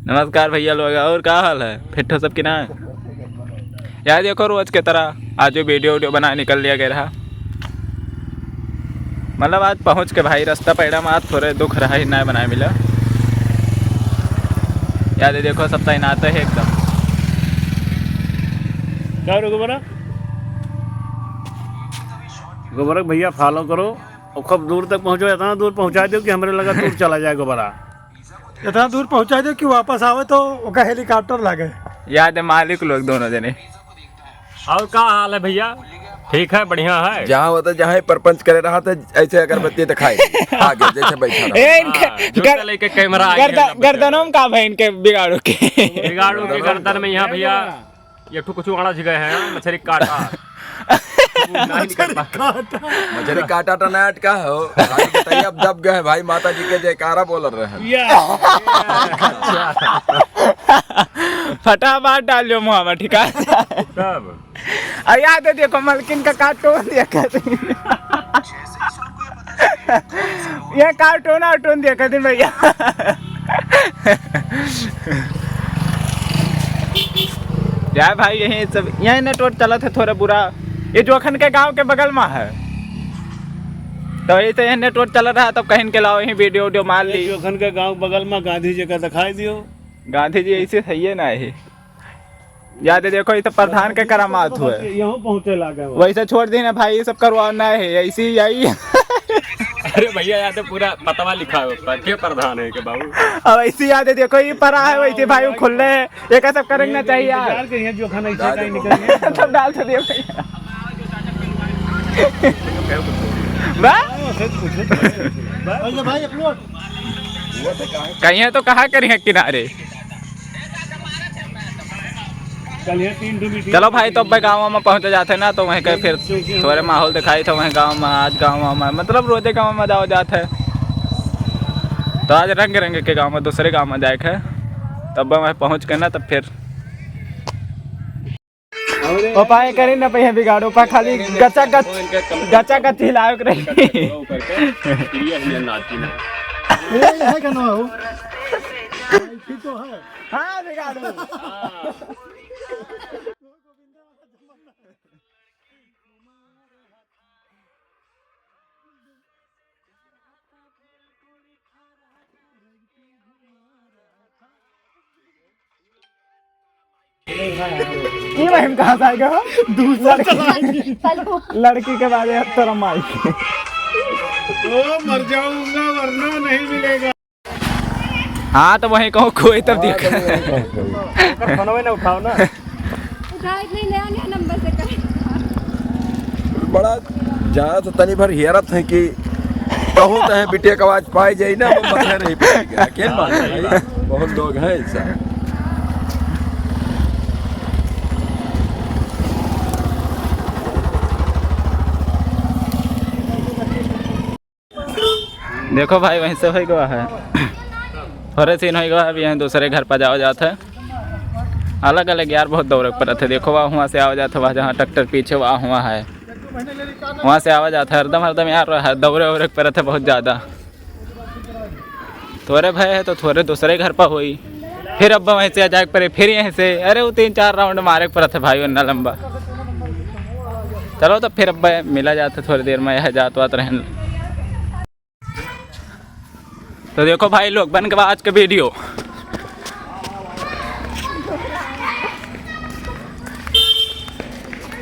नमस्कार भैया लोग, और क्या हाल है? फिट हो सब कि ना? यार देखो रोज के तरह आज वीडियो बना निकल लिया गया रहा। मतलब आज पहुंच के भाई रास्ता पैड़ा में आज थोड़े दुख रहा ही ना बनाए मिला। यार देखो सब तैनात है एकदम। क्या गोबरक भैया फॉलो करो और कब दूर तक पहुंचो, इतना दूर पहुंचा दो कि हमारे लगा दूर चला जाए गोबरा। इतना दूर पहुंचा दो कि वापस आवे तो ओका हेलीकॉप्टर लागे। याद है मालिक लोग दोनों जने। और क्या हाल है भैया? ठीक है, बढ़िया है। जहाँ होता जहाँ परपंच करे रहा था ऐसे अगरबत्ती दिखाई आगे जैसे बैठा लेके कैमरा गर्दनों में का भाई इनके बिगाड़ो के गर्दन में यहाँ भैया ये कुछ आड़ा जगह है मछली काटा मछली काटा तो ना अटका हो भाई। अब दब गए भाई, माता जी के जयकारा बोल रहे हैं। फटाफट डाल लो मुँह में, ठीक है? याद है देखो मलकिन का कार्टून देखा ये कार्टून देखा थी भैया। यार भाई यही सब यही नेटवर्क चला था थोड़ा बुरा। ये जोखन के गांव के बगल में है तो ऐसे यही नेटवर्क चल रहा तब कहीं के लाओ यही वीडियो मार ली। जोखन के गांव बगल में गांधी जी का दिखाई दियो। गांधी जी ऐसे सही है ना ये। याद है देखो ये तो प्रधान के करामात हुए यहाँ पहुँचे लागे वैसे छोड़ दी ना भाई, ये सब करवाना है ऐसे ही यही। अरे भैया याद है पूरा पतवा लिखा है ऊपर के प्रधान है के बाबू। अब ऐसी याद है देखो ये परा है वैसे भाई खुल रहे हैं, ये क्या सब करेंगे चाहिए यार। जोखन ऐसे कहीं निकल सब डाल तो दिए भैया। कहीं तो कहा करें किनारे। चलो भाई तो अब गाँव में पहुँच जाते ना तो वहीं के फिर थोड़े माहौल दिखाई था वहीं गाँव में। आज गाँव में मतलब रोजे गाँव में जाओ जाते है तो आज रंग रंग के गाँव में दूसरे गाँव में जाए है तब वहीं पहुँच के ना तब फिर उपाय करें ना भैया बिगाड़ो पा खाली गचा गच हिलाओ रही। हाँ बिगाड़ो। ये बहन कहाँ से आएगा? दूसरा लड़की के बाद तेरा माई मर जाऊंगा वरना नहीं मिलेगा। हाँ तो वहीं कहूँ कोई तब देख ना उठाओ ना नंबर से बड़ा जहाँ तो तनी भर हियरत है कि कहूँ तो है बिटिया का आवाज पाई जाए ना वो मत नहीं पाएगा। क्या बात है भाई, बहुत लोग हैं ऐसा। देखो भाई वहीं से हो गया है थोड़े सीन हो गया। अभी यहाँ दूसरे घर पर जाओ जाता है अलग अलग यार बहुत दौड़ पर रहते। देखो वहाँ से आवा जाता वहाँ जहाँ ट्रैक्टर पीछे वहाँ हुआ है वहाँ से आवा जाता है हरदम यार दौड़े उड़े पर रहते बहुत ज़्यादा। थोड़े भय है तो थोड़े दूसरे घर पर हुई फिर अब वहीं से जाके पड़े फिर यहीं से अरे वो 3-4 राउंड मारे पर रहते भाई इतना लंबा। चलो तो फिर अब मिला जाता थोड़ी देर में यह जात वात रहने। तो देखो भाई लोग बन गया आज का वीडियो।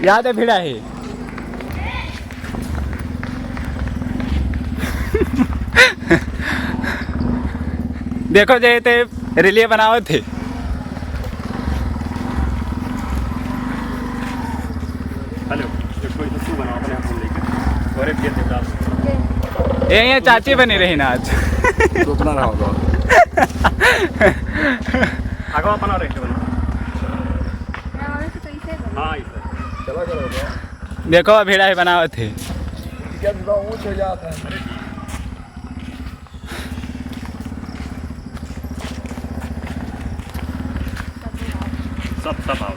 याद है भिड़ा है देखो जे थे रिले बनाओ थे हेलो बनाओ अपने फोन लेके और एक ये चाची बनी रही ना आज। रोकना रहा होगा आगे अपना रखे बना। हाँ चलो देखो भिड़ा ही बनाओ थे ऊँच हो जाता है। सब आओ।